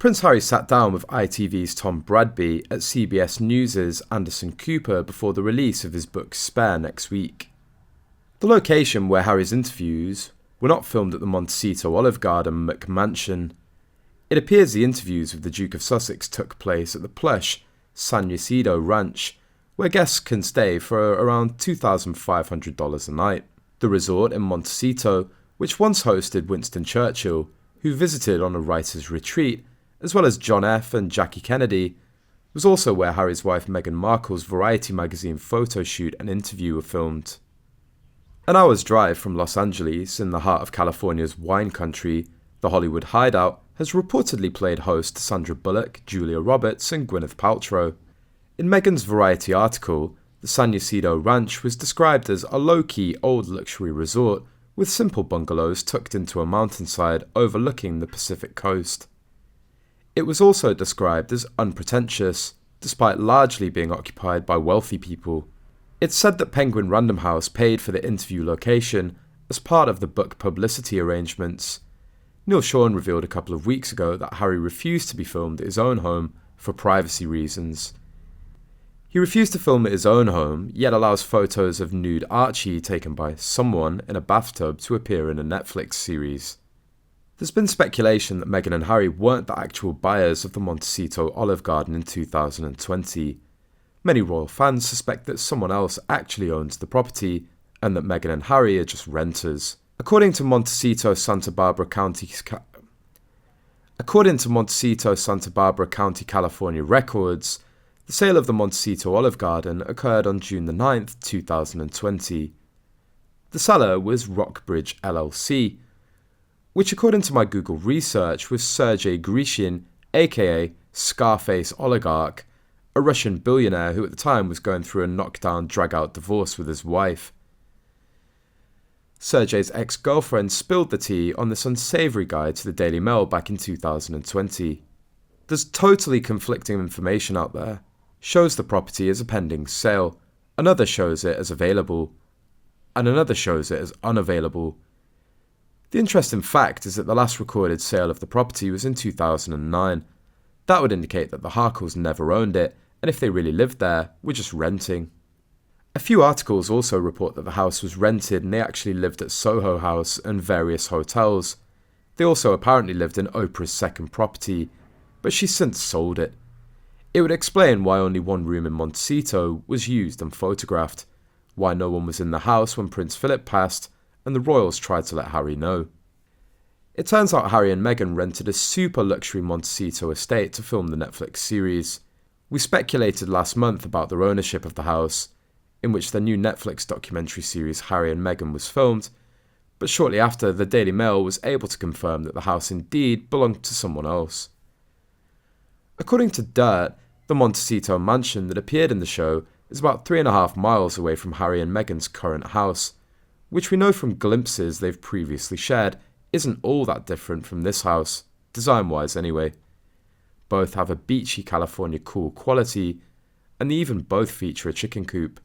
Prince Harry sat down with ITV's Tom Bradby at CBS News' Anderson Cooper before the release of his book Spare next week. The location where Harry's interviews were not filmed at the Montecito Olive Garden McMansion. It appears the interviews with the Duke of Sussex took place at the plush San Ysidro Ranch, where guests can stay for around $2,500 a night. The resort in Montecito, which once hosted Winston Churchill, who visited on a writer's retreat, as well as John F. and Jackie Kennedy, was also where Harry's wife Meghan Markle's Variety magazine photoshoot and interview were filmed. An hour's drive from Los Angeles, in the heart of California's wine country, the Hollywood hideout has reportedly played host to Sandra Bullock, Julia Roberts and Gwyneth Paltrow. In Meghan's Variety article, the San Ysidro Ranch was described as a low-key old luxury resort with simple bungalows tucked into a mountainside overlooking the Pacific coast. It was also described as unpretentious, despite largely being occupied by wealthy people. It's said that Penguin Random House paid for the interview location as part of the book publicity arrangements. Neil Sean revealed a couple of weeks ago that Harry refused to be filmed at his own home for privacy reasons. He refused to film at his own home, yet allows photos of nude Archie taken by someone in a bathtub to appear in a Netflix series. There's been speculation that Meghan and Harry weren't the actual buyers of the Montecito Olive Garden in 2020. Many royal fans suspect that someone else actually owns the property, and that Meghan and Harry are just renters. According to Montecito Santa Barbara County, California records, the sale of the Montecito Olive Garden occurred on June 9, 2020. The seller was Rockbridge LLC, which according to my Google research was Sergei Grishin, aka Scarface Oligarch, a Russian billionaire who at the time was going through a knockdown, drag-out divorce with his wife. Sergei's ex-girlfriend spilled the tea on this unsavoury guide to the Daily Mail back in 2020. There's totally conflicting information out there. Shows the property as a pending sale, another shows it as available, and another shows it as unavailable. The interesting fact is that the last recorded sale of the property was in 2009. That would indicate that the Harkles never owned it, and if they really lived there, were just renting. A few articles also report that the house was rented and they actually lived at Soho House and various hotels. They also apparently lived in Oprah's second property, but she's since sold it. It would explain why only one room in Montecito was used and photographed, why no one was in the house when Prince Philip passed, and the royals tried to let Harry know. It turns out Harry and Meghan rented a super luxury Montecito estate to film the Netflix series. We speculated last month about their ownership of the house, in which the new Netflix documentary series Harry and Meghan was filmed, but shortly after, the Daily Mail was able to confirm that the house indeed belonged to someone else. According to Dirt, the Montecito mansion that appeared in the show is about 3.5 miles away from Harry and Meghan's current house, which we know from glimpses they've previously shared isn't all that different from this house, design-wise anyway. Both have a beachy California cool quality, and they even both feature a chicken coop.